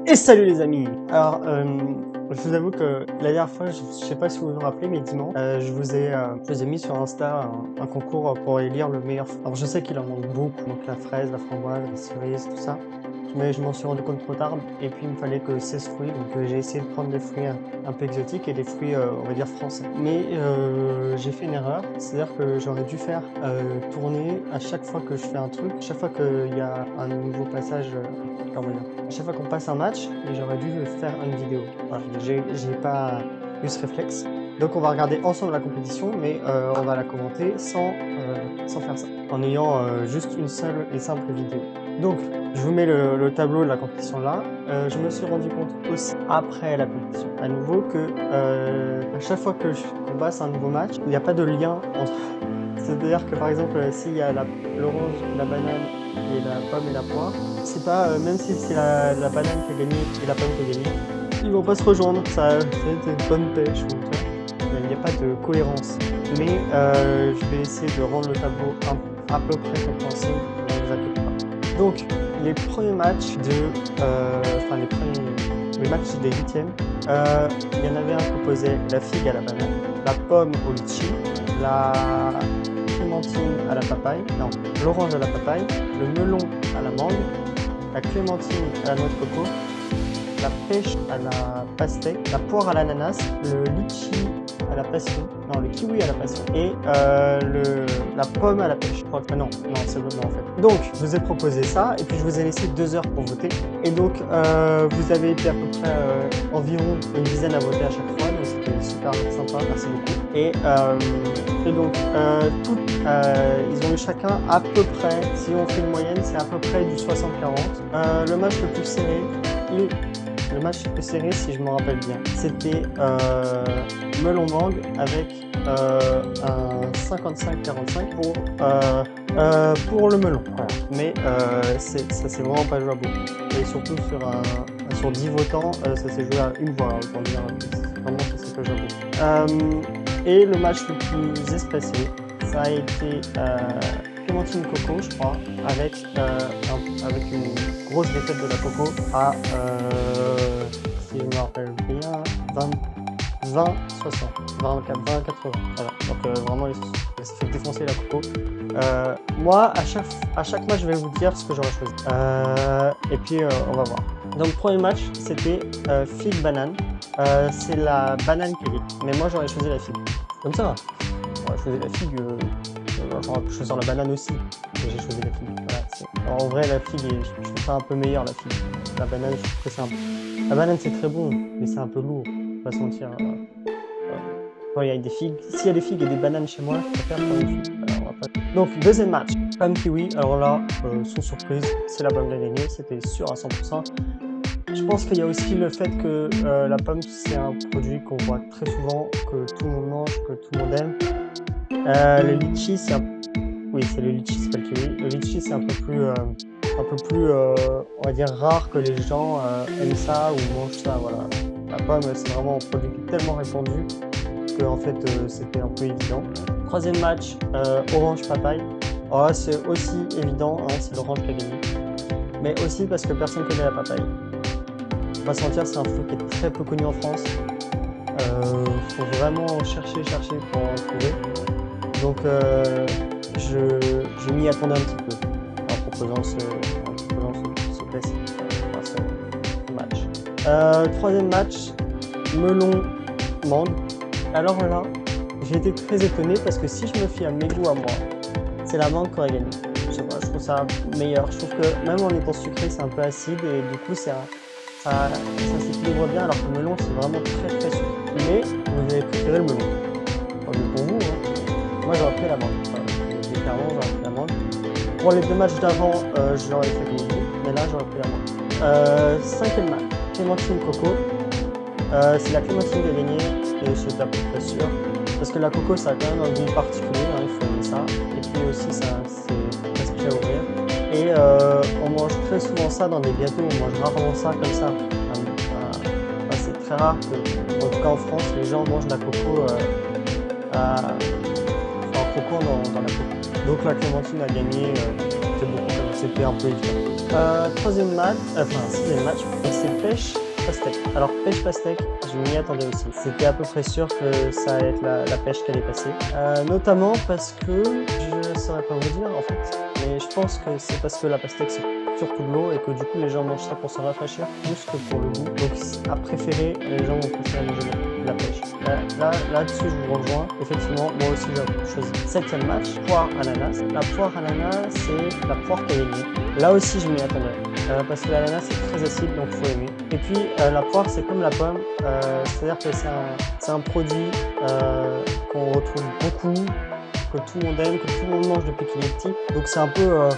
Et salut les amis. Alors, je vous avoue que la dernière fois, je sais pas si vous vous rappelez, mais dimanche, je vous ai mis sur Insta un concours pour élire le meilleur fruit. Alors je sais qu'il en manque beaucoup, donc la fraise, la framboise, la cerise, tout ça. Mais je m'en suis rendu compte trop tard, et puis il me fallait que 16 fruits, donc j'ai essayé de prendre des fruits un peu exotiques et des fruits, on va dire, français. Mais j'ai fait une erreur, c'est-à-dire que j'aurais dû faire tourner à chaque fois que je fais un truc, à chaque fois qu'il y a un nouveau passage, comment dire, à chaque fois qu'on passe un match, et j'aurais dû faire une vidéo. Voilà, j'ai pas eu ce réflexe. Donc on va regarder ensemble la compétition, mais on va la commenter sans faire ça, en ayant juste une seule et simple vidéo. Donc je vous mets le tableau de la compétition là. Je me suis rendu compte aussi après la compétition à nouveau que à chaque fois qu'on passe un nouveau match, il n'y a pas de lien entre... C'est-à-dire que par exemple, s'il y a l'orange, la banane et la pomme et la poire, c'est pas, même si c'est la banane qui a gagné et la pomme qui a gagné, ils vont pas se rejoindre, ça c'est une bonne pêche, ou tu vois. Il n'y a pas de cohérence. Mais je vais essayer de rendre le tableau à peu près compréhensible, ne vous inquiétez pas. Donc, les premiers matchs les matchs des huitièmes, il y en avait un qui opposait la figue à la banane, la pomme au litchi, la clémentine à la papaye, non, l'orange à la papaye, le melon à la mangue, la clémentine à la noix de coco, la pêche à la pastèque, la poire à l'ananas, le litchi à la passion, non, le kiwi à la passion, et la pomme à la pêche. Je crois que non, c'est bon en fait. Donc, je vous ai proposé ça, et puis je vous ai laissé 2 heures pour voter. Et donc, vous avez été à peu près environ une dizaine à voter à chaque fois, donc c'était super sympa, merci beaucoup. Et donc, ils ont eu chacun à peu près, si on fait une moyenne, c'est à peu près du 60-40. Le match le plus serré, si je me rappelle bien, c'était melon mangue avec un 55-45 pour le melon. Voilà. Mais ça c'est vraiment pas joué à beaucoup. Et surtout sur 10 votants, ça s'est joué à une voix, autant dire. Vraiment, ça c'est pas joué à beaucoup. Et le match le plus espacé, ça a été Clémentine Coco, je crois, avec une grosse défaite de la Coco à, si je me rappelle bien, 20-60, 20-80. Voilà. Donc vraiment, il s'est fait défoncer la Coco. Moi, à chaque match, je vais vous dire ce que j'aurais choisi. Et puis, on va voir. Donc, le premier match, c'était figue banane. C'est la banane qui est libre. Mais moi, j'aurais choisi la figue. Comme ça, j'aurais choisi la figue. J'aurais pu choisir la banane aussi, mais j'ai choisi la figue. Voilà, alors, en vrai, la figue, je trouve ça un peu meilleur, la figue. La banane, je trouve que c'est un peu... La banane, c'est très bon, mais c'est un peu lourd, on va se mentir. Quand il y a des figues, s'il y a des figues et des bananes chez moi, je préfère prendre une figue. Donc, deuxième match, pomme kiwi. Alors là, sans surprise, c'est la pomme qui a gagné, c'était sûr à 100%. Je pense qu'il y a aussi le fait que la pomme, c'est un produit qu'on voit très souvent, que tout le monde mange, que tout le monde aime. Le litchi, c'est oui, c'est le litchi, c'est pas le kiwi. Le litchi, c'est un peu plus, on va dire, rare que les gens aiment ça ou mangent ça. Voilà. La pomme, c'est vraiment un produit tellement répandu que en fait, c'était un peu évident. Troisième match, orange papaye. Alors là, c'est aussi évident, hein, c'est l'orange qui a gagné. Mais aussi parce que personne ne connaît la papaye. On va se mentir, c'est un fruit qui est très peu connu en France. Faut vraiment chercher pour en trouver. Donc je m'y attendais un petit peu en proposant ce match. Troisième match, melon mangue. Alors là, j'ai été très étonné parce que si je me fie à mes goûts à moi, c'est la mangue qui aurait gagné. Je sais pas, je trouve ça meilleur. Je trouve que même en étant sucré, c'est un peu acide et du coup ça s'équilibre bien, alors que le melon c'est vraiment très très sucré. Mais vous avez préféré le melon. Enfin, pour vous, hein. Moi j'aurais pris la mangue. Clairement, j'aurais pris la mangue. Pour les 2 matchs d'avant, j'aurais fait comme vous, mais là j'aurais pris la mangue. Cinquième match, clémentine coco. C'est la clémentine qui a gagné, et c'est à peu près sûr. Parce que la coco ça a quand même un goût particulier, hein, il faut aimer ça. Et puis aussi ça c'est presque à ouvrir. Et on mange très souvent ça dans des gâteaux, on mange rarement ça comme ça. C'est très rare que, en tout cas en France, les gens mangent la coco dans la coco. Donc la clémentine a gagné, c'était un peu évident. Troisième match, sixième match, c'est pêche pastèque. Alors pêche pastèque, je m'y attendais aussi. C'était à peu près sûr que ça allait être la pêche qui allait passer. Notamment parce que, je ne saurais pas vous dire en fait, mais je pense que c'est parce que la pastèque c'est surtout de l'eau et que du coup les gens mangent ça pour se rafraîchir plus que pour le goût. Donc à préférer, les gens vont préférer manger la pêche. Là-dessus je vous rejoins. Effectivement, moi aussi j'ai choisi. Septième match, poire ananas. La poire ananas, c'est la poire qui a gagné. Là aussi je m'y attendais. Parce que l'ananas c'est très acide donc il faut aimer. Et puis la poire c'est comme la pomme, c'est-à-dire que c'est un produit qu'on retrouve beaucoup, que tout le monde aime, que tout le monde mange depuis qu'il est petit. Donc c'est un peu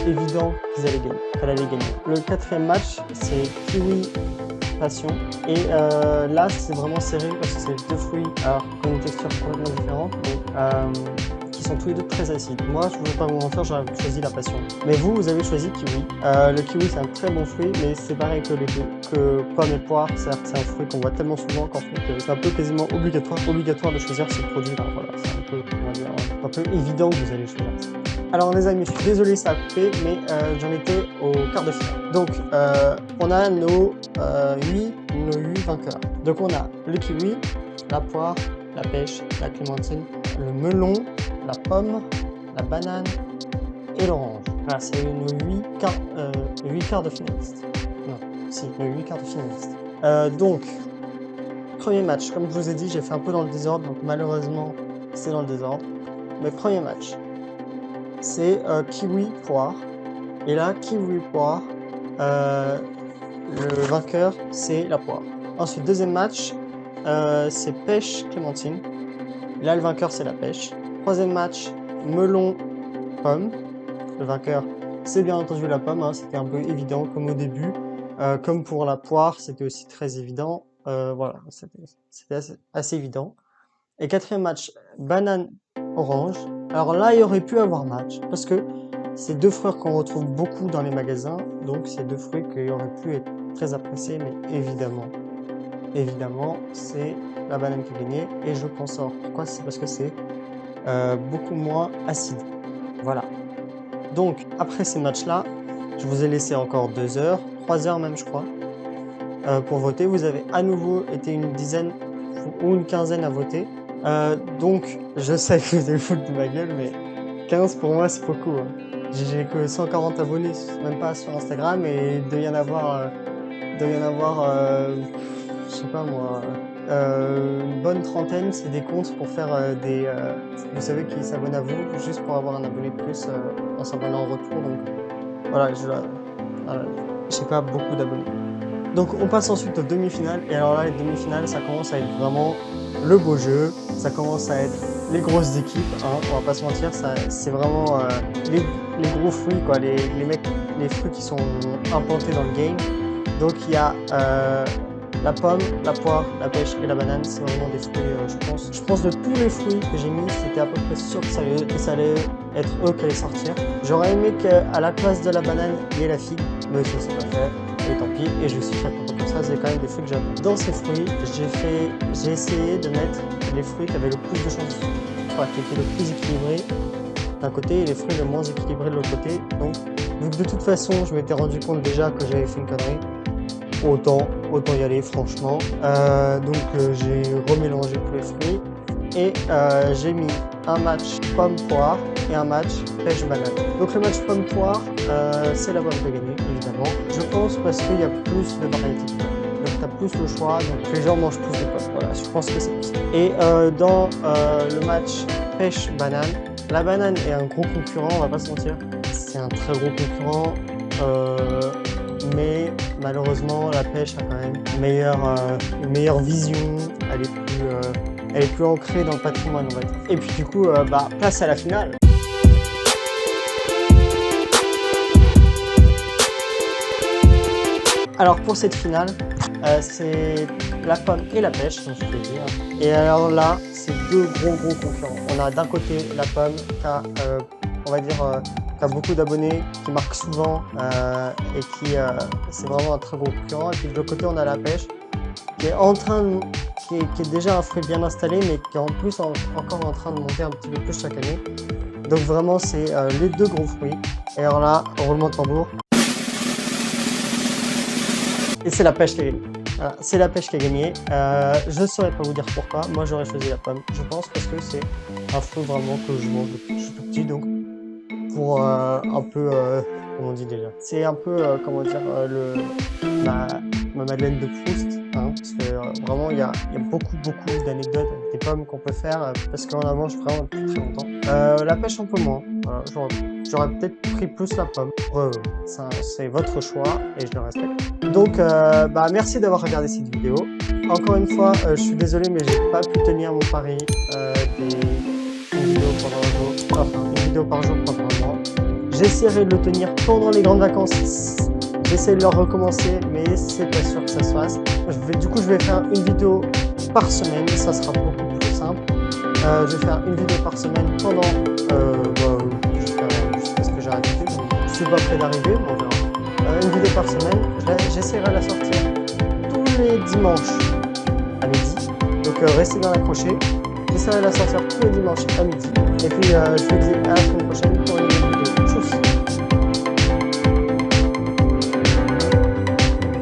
évident qu'elle allait gagner. Le quatrième match c'est kiwi passion et là c'est vraiment serré parce que c'est deux fruits alors qui ont une texture complètement différente mais qui sont tous les deux très acides. Moi je ne vais pas vous mentir, j'aurais choisi la passion. Mais vous avez choisi kiwi. Le kiwi c'est un très bon fruit mais c'est pareil que pomme et poire, c'est un fruit qu'on voit tellement souvent qu'en fait c'est un peu quasiment obligatoire de choisir ce produit là. Voilà, c'est un peu, comment dire, un peu évident que vous allez choisir ça. Alors les amis, je suis désolé ça a coupé, mais j'en étais au quart de finale. Donc on a nos 8 vainqueurs. Donc on a le kiwi, la poire, la pêche, la clémentine, le melon, la pomme, la banane et l'orange. Voilà, c'est nos 8 quarts de finalistes. Non, si, nos 8 quarts de finalistes. Donc, premier match, comme je vous ai dit, j'ai fait un peu dans le désordre, donc malheureusement c'est dans le désordre. Mais premier match, c'est kiwi poire. Et là, kiwi poire, le vainqueur c'est la poire. Ensuite, deuxième match, c'est pêche clémentine. Là, le vainqueur c'est la pêche. Troisième match, melon pomme. Le vainqueur c'est bien entendu la pomme, hein, c'était un peu évident comme au début. Comme pour la poire, c'était aussi très évident. Voilà, c'était assez évident. Et quatrième match, banane orange. Alors là, il y aurait pu avoir match, parce que c'est deux fruits qu'on retrouve beaucoup dans les magasins, donc c'est deux fruits qui auraient pu être très appréciés, mais évidemment, c'est la banane qui a gagné, et je pense savoir pourquoi, c'est parce que c'est beaucoup moins acide. Voilà. Donc, après ces matchs-là, je vous ai laissé encore 2 heures, 3 heures même je crois, pour voter. Vous avez à nouveau été une dizaine ou une quinzaine à voter. Donc, je sais que vous allez foutre de ma gueule, mais 15 pour moi, c'est beaucoup. Hein. J'ai que 140 abonnés, même pas sur Instagram, et il doit y en avoir, je sais pas moi, une bonne trentaine, c'est des comptes pour faire vous savez, qui s'abonnent à vous, juste pour avoir un abonné de plus en s'abonnant en retour. Donc, voilà, j'ai pas beaucoup d'abonnés. Donc on passe ensuite aux demi-finales, et alors là les demi-finales ça commence à être vraiment le beau jeu, ça commence à être les grosses équipes, hein, on va pas se mentir, c'est vraiment les gros fruits quoi, les fruits qui sont implantés dans le game. Donc il y a la pomme, la poire, la pêche et la banane, c'est vraiment des fruits, je pense de tous les fruits que j'ai mis, c'était à peu près sûr que ça allait être eux qui allaient sortir. J'aurais aimé qu'à la place de la banane, il y ait la figue, mais ça c'est pas fait. Et tant pis, et je suis très content comme ça, c'est quand même des fruits que j'aime. Dans ces fruits, j'ai essayé de mettre les fruits qui avaient le plus de chances, qui étaient le plus équilibrés d'un côté et les fruits le moins équilibrés de l'autre côté. Donc, vu que de toute façon, je m'étais rendu compte déjà que j'avais fait une connerie, autant y aller franchement. Donc, j'ai remélangé tous les fruits et j'ai mis un match pomme-poire et un match pêche-banane. Donc le match pomme-poire, c'est la bonne qui a gagné, évidemment. Je pense parce qu'il y a plus de variété. Donc tu as plus le choix, donc les gens mangent plus de pommes. Voilà, je pense que c'est plus ça. Et dans le match pêche-banane, la banane est un gros concurrent, on va pas se mentir. C'est un très gros concurrent, mais malheureusement la pêche a quand même une meilleure vision, elle est plus ancrée dans le patrimoine, on va dire. Et puis du coup, place à la finale. Alors pour cette finale, c'est la pomme et la pêche, comme je peux dire. Et alors là, c'est deux gros concurrents. On a d'un côté la pomme qui a, on va dire, qui a beaucoup d'abonnés, qui marque souvent et qui c'est vraiment un très gros concurrent. Et puis de l'autre côté, on a la pêche qui est déjà un fruit bien installé, mais qui est en plus encore en train de monter un petit peu plus chaque année. Donc vraiment, c'est les deux gros fruits. Et alors là, roulement de tambour. Et c'est la pêche qui a gagné. Voilà, c'est la pêche qui a gagné. Je ne saurais pas vous dire pourquoi. Moi, j'aurais choisi la pomme. Je pense parce que c'est un fruit vraiment que je mange depuis que je suis tout petit. Donc, pour un peu, comment on dit déjà, c'est un peu, comment dire, ma Madeleine de Proust. Hein, parce que vraiment, il y a beaucoup d'anecdotes avec des pommes qu'on peut faire parce qu'on en mange vraiment depuis très longtemps. La pêche un peu moins. Voilà, j'aurais peut-être pris plus la pomme. C'est votre choix et je le respecte. Donc, merci d'avoir regardé cette vidéo. Encore une fois, je suis désolé, mais j'ai pas pu tenir mon pari une vidéo par jour pendant un mois. J'essaierai de le tenir pendant les grandes vacances. J'essaie de le recommencer, mais c'est pas sûr que ça se fasse. Du coup, je vais faire une vidéo par semaine. Ça sera beaucoup plus simple. Je vais faire une vidéo par semaine pendant jusqu'à ce que j'ai arrêté. Je suis pas près d'arriver, mais on verra. Une vidéo par semaine. J'essaierai de la sortir tous les dimanches à midi. Donc restez bien accrochés. J'essaierai de la sortir tous les dimanches à midi. Et puis je vous dis à la semaine prochaine pour une nouvelle vidéo. Tchuss!